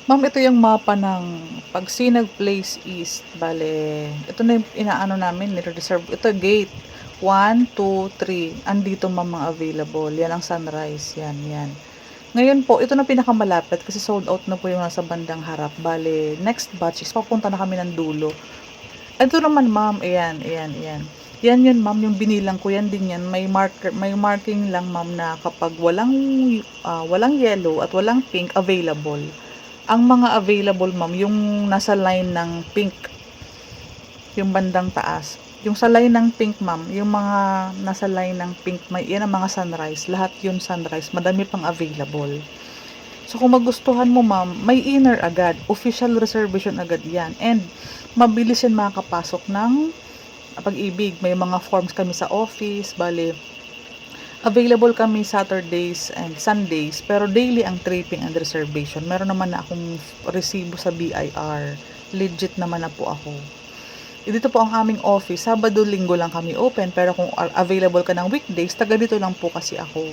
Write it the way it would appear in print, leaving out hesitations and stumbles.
Ma'am, ito yung mapa ng pag Sinag Place East, bale ito na yung inaano namin, nire-reserve. Ito gate 1, 2, 3. Andito ma'am mga available. Yan ang Sunrise, yan, yan. Ngayon po, ito na pinakamalapit kasi sold out na po yung nasa bandang harap. Bale, next batch is papunta na kami ng dulo. Ito naman ma'am, ayan, ayan, ayan. Yan yun ma'am, yung binilang ko yan din yan. May marking lang ma'am na kapag walang yellow at walang pink available. Ang mga available ma'am, yung nasa line ng pink, yung bandang taas. Yung sa line ng pink ma'am, yung mga nasa line ng pink, yan ang mga sunrise. Lahat yun sunrise, madami pang available. So kung magustuhan mo ma'am, may inner agad, official reservation agad yan. And mabilis yan makakapasok ng Pag-ibig. May mga forms kami sa office, bale available kami Saturdays and Sundays, pero daily ang tripping and reservation. Meron naman na akong resibo sa BIR. Legit naman na po ako. Dito po ang aming office. Sabado, linggo lang kami open, pero kung available ka ng weekdays, taga dito lang po kasi ako.